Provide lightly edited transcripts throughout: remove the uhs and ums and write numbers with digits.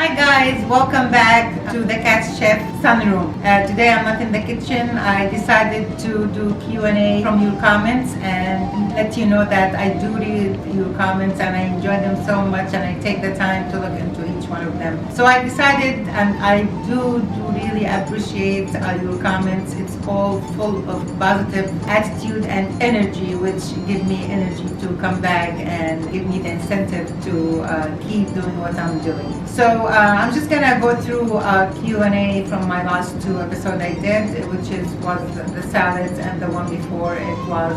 Hi guys, welcome back to the Cat Chef Sunroom. Today I'm not in the kitchen. I decided to do Q&A from your comments and let you know that I do read your comments and I enjoy them so much and I take the time to look into each one of them. So I decided, and I do really appreciate your comments. It's all full of positive attitude and energy, which give me energy to come back and give me the incentive to keep doing what I'm doing. So I'm just gonna go through Q&A from my last two episodes I did, which was the salads, and the one before it was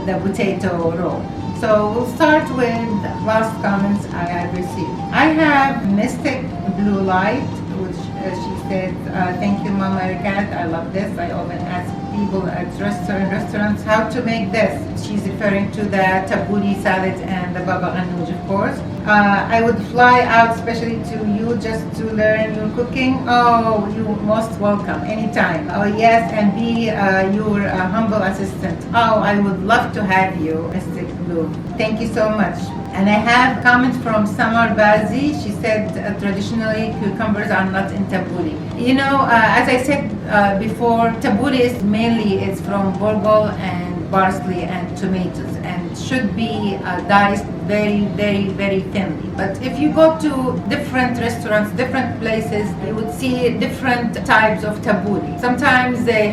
the potato roll. So we'll start with last comments I had received. I have Mystic Blue Light, which she said, thank you Mama Cat, I love this. I often ask people at restaurants how to make this. She's referring to the tabbouleh salad and the baba ganoush, of course. I would fly out especially to you just to learn your cooking. Oh, you're most welcome anytime. Oh yes, and be your humble assistant. Oh, I would love to have you, Mystic Blue. Thank you so much. And I have a comment from Samar Bazi. She said traditionally cucumbers are not in tabbouleh. You know, as I said before, tabbouleh is mainly it's from burgol and parsley and tomatoes, and should be diced very thinly. But if you go to different restaurants, different places, you would see different types of tabbouleh. Sometimes they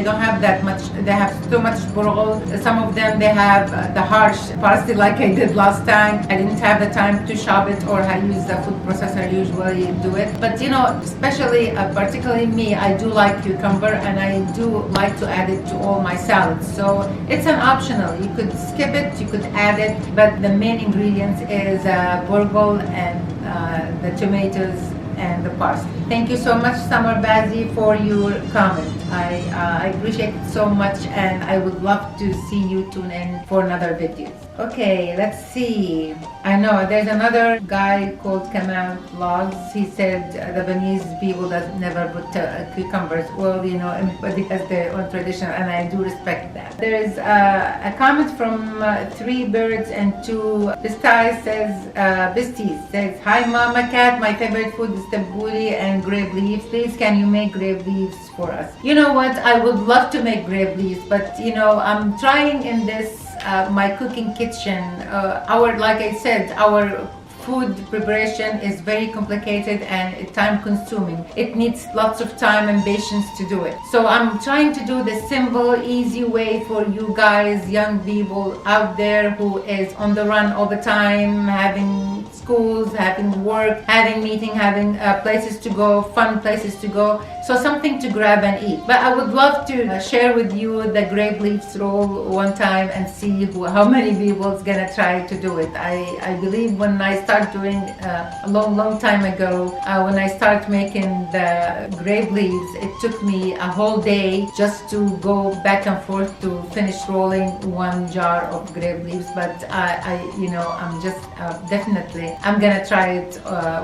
don't have that much. They have so much burgol. Some of them they have the harsh parsley, like I did last time. I didn't have the time to chop it, or I use the food processor usually do it. But you know, especially particularly me, I do like cucumber, and I do like to add it to all my salads. So it's an optional. You could skip it, you could add it, but the main ingredients is burgol and the tomatoes and the parsley. Thank you so much, Samar Bazi, for your comment. I appreciate it so much, and I would love to see you tune in for another video. Okay, let's see. I know there's another guy called Kamal Vlogs. He said the Lebanese people that never put cucumbers. Well, you know, everybody has their own tradition, and I do respect that. There's a comment from Three Birds and Two Bisties says, hi Mama Cat, my favorite food is tabbouleh and grape leaves. Please, can you make grape leaves for us? You know what? I would love to make grape leaves, but you know, I'm trying in this my cooking kitchen. Like I said, our food preparation is very complicated and time consuming. It needs lots of time and patience to do it. So I'm trying to do the simple, easy way for you guys, young people out there who is on the run all the time, having schools, having work, having meeting, having places to go, fun places to go. So something to grab and eat. But I would love to share with you the grape leaves roll one time and see how many people is gonna try to do it. I believe when I start doing a long time ago, when I started making the grape leaves, it took me a whole day just to go back and forth to finish rolling one jar of grape leaves. But I'm just definitely I'm gonna try it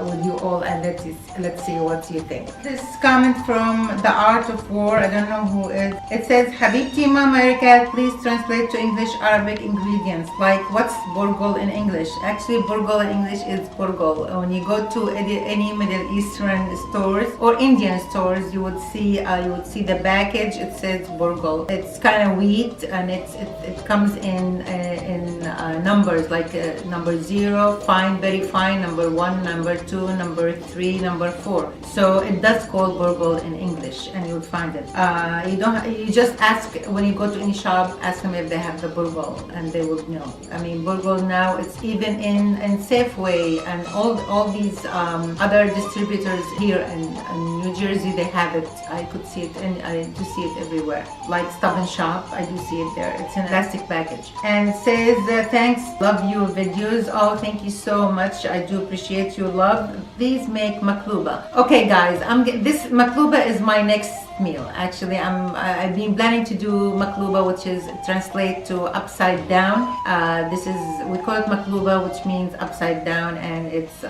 with you all, and let's see what you think. This comment from The Art of War. I don't know who it is. It says, Habibti Mama Cat, please translate to English Arabic ingredients. Like, what's burgol in English? Actually, burgol in English is burgol. When you go to any Middle Eastern stores or Indian stores, you would see the package. It says burgol. It's kind of wheat, and it comes in numbers, like number 0, fine, very fine, number 1, number 2, number 3, number 4. So it does call burgol in English, and you'll find it. You just ask when you go to any shop, ask them if they have the burgol, and they will know. I mean, burgol now, it's even in Safeway and all these other distributors here in New Jersey, they have it. I could see it, and I do see it everywhere. Like Stop and Shop, I do see it there. It's in a plastic package. And it says, thanks, love your videos. Oh, thank you so much. I do appreciate your love. Please make makluba. Okay, guys, this makluba is my next meal. Actually, I've been planning to do makluba, which is translate to upside down. This is, we call it makluba, which means upside down, and it's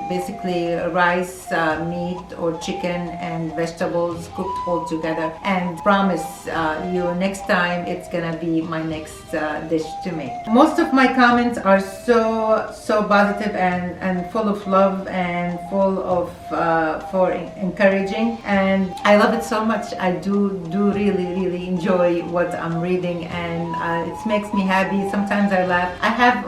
basically rice, meat or chicken and vegetables cooked all together. And promise you, next time it's gonna be my next dish to make. Most of my comments are so positive and full of love and full of for encouraging, and I love it so much. I do really enjoy what I'm reading, and it makes me happy. Sometimes I laugh. I have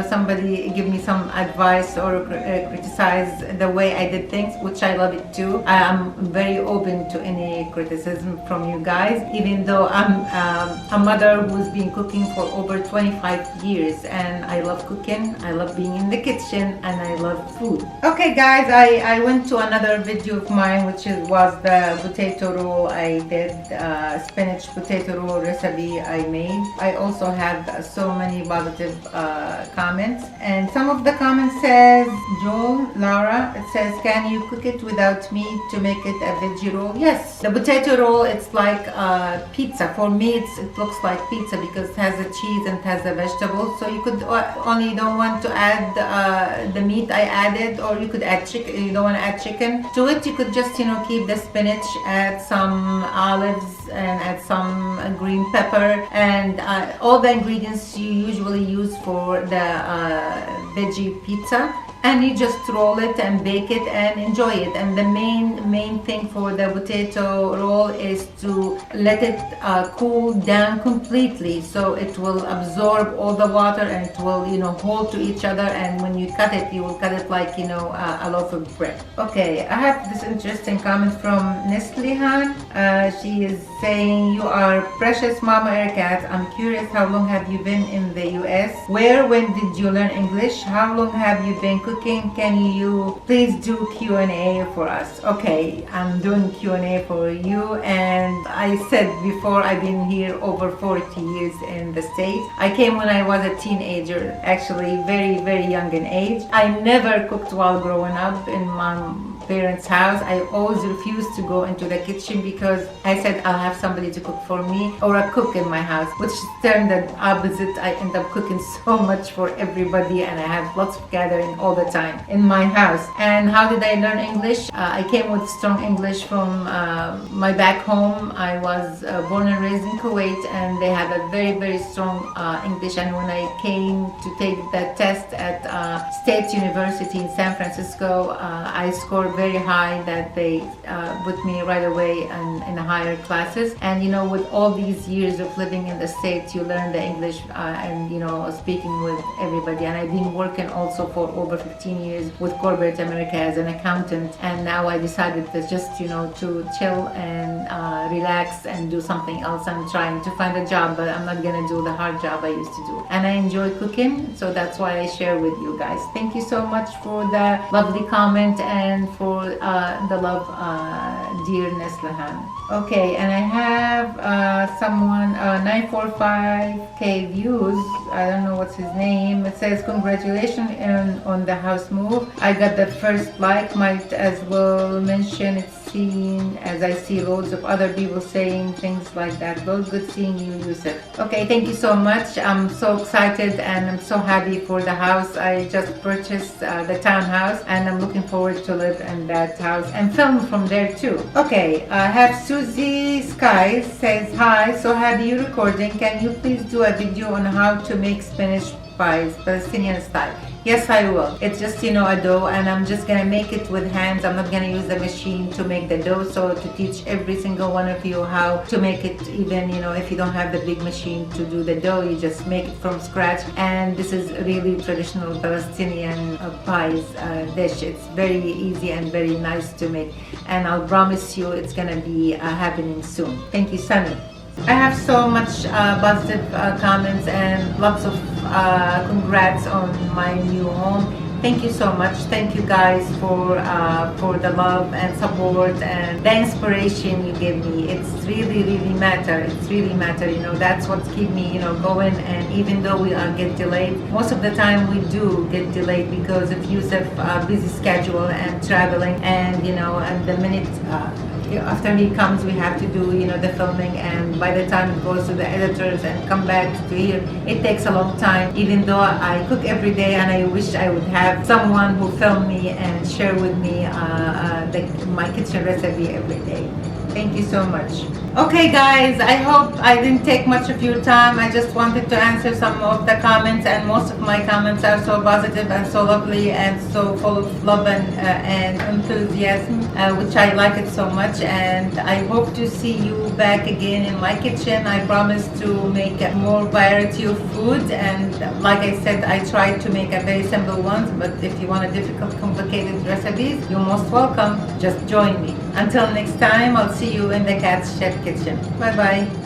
somebody give me some advice or criticize the way I did things, which I love it too. I'm very open to any criticism from you guys, even though I'm a mother who's been cooking for over 25 years, and I love cooking. I love being in the kitchen, and I love food. Okay guys, I went to another video of mine, which was the potato roll. I did spinach potato roll recipe I made. I also had so many positive comments, and some of the comments says, Joel, Lara, it says, can you cook it without meat to make it a veggie roll? Yes, the potato roll, it's like pizza. For me, it looks like pizza because it has the cheese and it has the vegetables. So you could only don't want to add the meat I added, or you could add chicken. You don't want to add chicken to it. You could just keep the spinach, add some olives, and add some green pepper, and all the ingredients you usually use for the veggie pizza. And you just roll it and bake it and enjoy it. And the main thing for the potato roll is to let it cool down completely, so it will absorb all the water and it will hold to each other. And when you cut it, you will cut it like a loaf of bread. Okay, I have this interesting comment from Neslihan. She is saying, you are precious Mama Erkat. I'm curious, how long have you been in the US? When did you learn English? How long have you been cooking? Can you please do Q&A for us? Okay, I'm doing Q&A for you, and I said before, I've been here over 40 years in the States. I came when I was a teenager, actually very young in age. I never cooked while growing up in my parents' house. I always refused to go into the kitchen because I said I'll have somebody to cook for me, or a cook in my house, which turned the opposite. I end up cooking so much for everybody, and I have lots of gathering all the time in my house. And how did I learn English? I came with strong English from my back home. I was born and raised in Kuwait, and they have a very strong English. And when I came to take the test at State University in San Francisco, I scored very high, that they put me right away in the higher classes. And with all these years of living in the States, you learn the English and speaking with everybody. And I've been working also for over 15 years with corporate America as an accountant, and now I decided to just to chill and relax and do something else. I'm trying to find a job, but I'm not gonna do the hard job I used to do. And I enjoy cooking, so that's why I share with you guys. Thank you so much for the lovely comment and for the love, dear Neslihan. Okay, and I have someone 945k views. I don't know what's his name. It says, congratulations on the house move. I got the first like. Might as well mention it's seen, as I see loads of other people saying things like that. Well, good seeing you, Yusuf. Okay, thank you so much. I'm so excited and I'm so happy for the house. I just purchased the townhouse, and I'm looking forward to live in that house and film from there too. Okay, I have Susie Sky says, hi, so happy you recording. Can you please do a video on how to make spinach pies, Palestinian style? Yes, I will. It's just a dough, and I'm just gonna make it with hands. I'm not gonna use the machine to make the dough. So to teach every single one of you how to make it, even if you don't have the big machine to do the dough, you just make it from scratch. And this is really traditional Palestinian pies dish. It's very easy and very nice to make, and I'll promise you it's gonna be happening soon. Thank you, Sunny. I have so much positive comments and lots of congrats on my new home. Thank you so much. Thank you guys for the love and support and the inspiration you give me. It's really matter. It's really matter. That's what keep me going. And even though we get delayed, most of the time we do get delayed because of Yusuf's busy schedule and traveling. And and the minute after he comes, we have to do, the filming, and by the time it goes to the editors and come back to here, it takes a long time. Even though I cook every day, and I wish I would have someone who film me and share with me my kitchen recipe every day. Thank you so much. Okay guys, I hope I didn't take much of your time. I just wanted to answer some of the comments, and most of my comments are so positive and so lovely and so full of love and enthusiasm, which I like it so much. And I hope to see you back again in my kitchen. I promise to make more variety of food, and like I said, I try to make a very simple ones, but if you want a difficult, complicated recipes, you're most welcome. Just join me. Until next time, I'll see you in the Cat's Chef kitchen. Bye bye.